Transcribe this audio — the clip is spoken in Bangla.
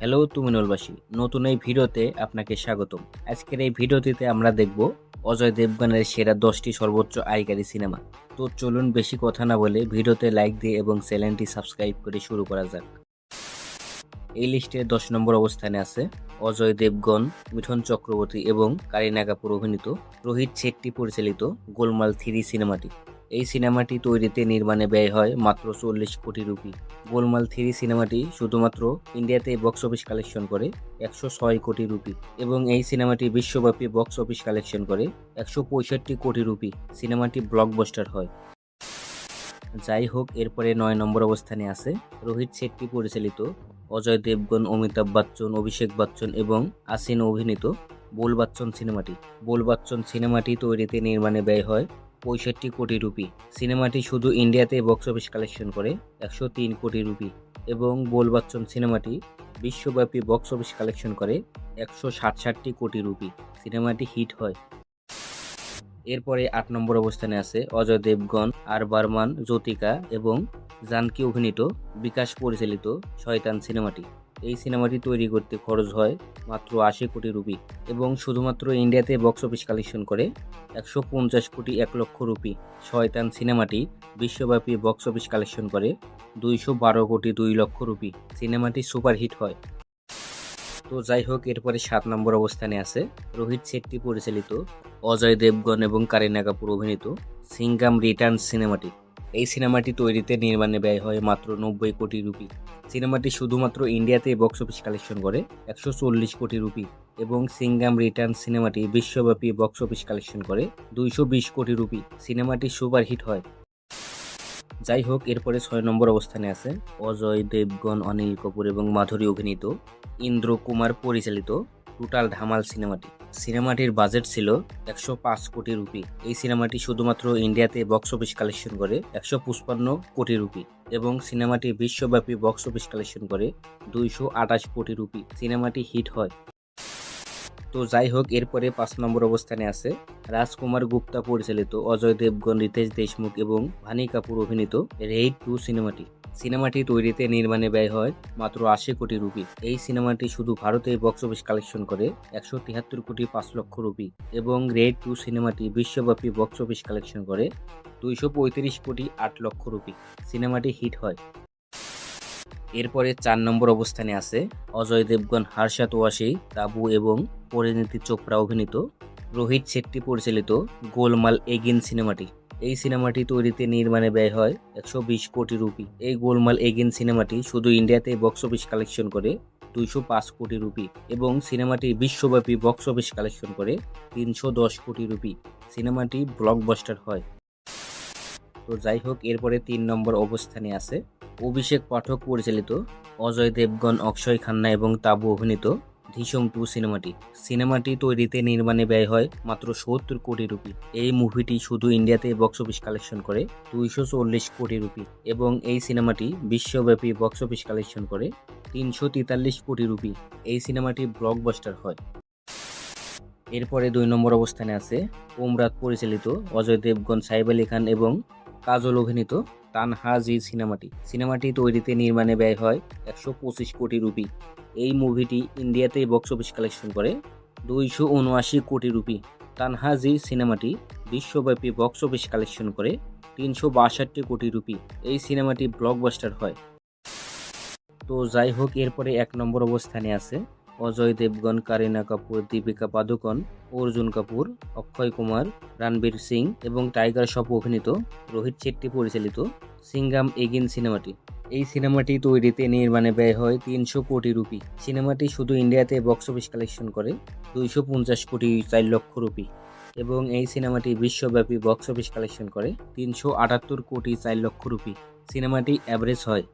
হ্যালো তুমিনুলবাসী, নতুন এই ভিডিওতে আপনাকে স্বাগতম। আজকের এই ভিডিওটিতে আমরা দেখব অজয় দেবগনের সেরা 10টি সর্বোচ্চ আয়কারী সিনেমা। তো চলুন বেশি কথা না বলে ভিডিওতে লাইক দিয়ে এবং চ্যানেলটি সাবস্ক্রাইব করে শুরু করা যাক। এই লিস্টে 10 নম্বর অবস্থানে আছে অজয় দেবগন, মিঠুন চক্রবর্তী এবং কারিনা কাপুর অভিনীত, রোহিত শেট্টি পরিচালিত গোলমাল 3 সিনেমাটি। এই সিনেমাটি তৈরিতে নির্মাণে ব্যয় হয় মাত্র 40 কোটি রুপি। গোলমাল 3 সিনেমাটি শুধুমাত্র ইন্ডিয়াতে বক্স অফিস কালেকশন করে 106 কোটি রুপি এবং এই সিনেমাটি বিশ্বব্যাপী বক্স অফিস কালেকশন করে 165 কোটি রুপি। সিনেমাটি ব্লকবাস্টার হয়। যাই হোক, এরপরে 9 নম্বর অবস্থানে আছে রোহিত শেট্টি পরিচালিত, অজয় দেবগন, অমিতাভ বচ্চন, অভিষেক বচ্চন এবং আসিন অভিনীত বোল বাচ্চন সিনেমাটি। বোল বাচ্চন সিনেমাটি তৈরিতে নির্মাণে ব্যয় হয় 65 কোটি রুপি। সিনেমাটি শুধু ইন্ডিয়াতে বক্স অফিস কালেকশন করে 103 কোটি রুপি এবং বোল বাচ্চন সিনেমাটি বিশ্বব্যাপী বক্স অফিস কালেকশন করে 167 কোটি রুপি। সিনেমাটি হিট হয়। এরপরে 8 নম্বর অবস্থানে আছে অজয় দেবগন, আর বর্মন, জ্যোতিকা এবং জানকী অভিনীত, বিকাশ পরিচালিত শয়তান সিনেমাটি। এই সিনেমাটি তৈরি করতে খরচ হয় মাত্র 80 কোটি রুপি এবং শুধুমাত্র ইন্ডিয়াতে বক্স অফিস কালেকশন করে 150 কোটি 1 লক্ষ রুপি। শয়তান সিনেমাটি বিশ্বব্যাপী বক্স অফিস কালেকশন করে 212 কোটি 2 লক্ষ রুপি। সিনেমাটি সুপারহিট হয়। তো যাই হোক, এরপরে 7 নম্বর অবস্থানে আছে রোহিত শেট্টি পরিচালিত, অজয় দেবগন এবং কারিনা কাপুর অভিনীত সিঙ্গাম রিটার্ন সিনেমাটি। এই সিনেমাটি তৈরিতে নির্মাণে ব্যয় হয় মাত্র 90 কোটি রুপি। সিনেমাটি শুধুমাত্র ইন্ডিয়াতে বক্স অফিস কালেকশন করে 140 কোটি রুপি এবং সিঙ্গাম রিটার্ন সিনেমাটি বিশ্বব্যাপী বক্স অফিস কালেকশন করে 220 কোটি রুপি। সিনেমাটি সুপারহিট হয়। যাই হোক, এরপরে 6 নম্বর অবস্থানে আছে অজয় দেবগন, অনিল কাপুর এবং মাধুরী অভিনীত, ইন্দ্র কুমার পরিচালিত টোটাল ধামাল সিনেমাটি। সিনেমাটির বাজেট ছিল 105 কোটি রুপি। এই সিনেমাটি শুধুমাত্র ইন্ডিয়াতে বক্স অফিস কালেকশন করে 155 কোটি রুপি এবং সিনেমাটি বিশ্বব্যাপী বক্স অফিস কালেকশন করে 228 কোটি রুপি। সিনেমাটি হিট হয়। তো যাই হোক, এরপরে 5 নম্বর অবস্থানে আছে রাজকুমার গুপ্তা পরিচালিত, অজয় দেবগন, রিতেশ দেশমুখ এবং ভানি কাপুর অভিনীত রেইড 2 সিনেমাটি। সিনেমাটি তৈরিতে নির্মাণে ব্যয় হয় মাত্র 80 কোটি রুপি। এই সিনেমাটি শুধু ভারতে বক্স অফিস কালেকশন করে 173 কোটি 5 লক্ষ রুপি এবং রেইড 2 সিনেমাটি বিশ্বব্যাপী বক্স অফিস কালেকশন করে 235 কোটি 8 লক্ষ রুপি। সিনেমাটি হিট হয়। এরপরে 4 নম্বর অবস্থানে আছে অজয় দেবগন, হর্ষাত ওয়াসি, তাবু এবং পরিণীতি চোপড়া অভিনীত, রোহিত শেট্টি পরিচালিত গোলমাল এগেন সিনেমাটি। এই সিনেমাটি তৈরিতে নির্মাণে ব্যয় হয় 120 কোটি রুপি। এই গোলমাল এগেন সিনেমাটি শুধু ইন্ডিয়াতে বক্স অফিস কালেকশন করে 205 কোটি রুপি এবং সিনেমাটি বিশ্বব্যাপী বক্স অফিস কালেকশন করে 310 কোটি রুপি। সিনেমাটি ব্লকবাস্টার হয়। তো যাই হোক, এরপরে 3 নম্বর অবস্থানে আছে অভিষেক পাঠক পরিচালিত, অজয় দেবগন, অক্ষয় খান্না এবং তাবু অভিনীত ধিসম 2 সিনেমাটি। সিনেমাটি তৈরিতে নির্মাণে ব্যয় হয় মাত্র 70 কোটি রুপি। এই মুভিটি শুধু ইন্ডিয়াতে বক্স অফিস কালেকশন করে 240 কোটি রুপি এবং এই সিনেমাটি বিশ্বব্যাপী বক্স অফিস কালেকশন করে 343 কোটি রুপি। এই সিনেমাটি ব্লকবাস্টার হয়। এরপরে 2 নম্বর অবস্থানে আছে ওমরাত পরিচালিত, অজয় দেবগন, সাইফ আলী খান এবং কাজল অভিনীত তানহা-জি সিনেমাটি। সিনেমাটি তৈরিতে নির্মাণে ব্যয় হয় 125 কোটি রুপি। এই মুভিটি ইন্ডিয়াতে বক্স অফিস কালেকশন করে 279 কোটি রুপি। তানহা-জি সিনেমাটি বিশ্বব্যাপী বক্স অফিস কালেকশন করে 362 কোটি রুপি। এই সিনেমাটি ব্লকবাস্টার হয়। তো যাই হোক, এরপরে 1 নম্বর অবস্থানে আছে অজয় দেবগন, কারিনা কাপুর, দীপিকা পাদুকন, অর্জুন কাপুর, অক্ষয় কুমার, রণবীর সিং এবং টাইগার শ্রফ অভিনীত, রোহিত শেট্টি পরিচালিত সিঙ্গাম এগেন সিনেমাটি। এই সিনেমাটি তৈরিতে নির্মাণে ব্যয় হয় 300 কোটি রুপি। সিনেমাটি শুধু ইন্ডিয়াতে বক্স অফিস কালেকশন করে 250 কোটি 4 লক্ষ রুপি এবং এই সিনেমাটি বিশ্বব্যাপী বক্স অফিস কালেকশন করে 378 কোটি 4 লক্ষ রুপি। সিনেমাটি অ্যাভারেজ হয়।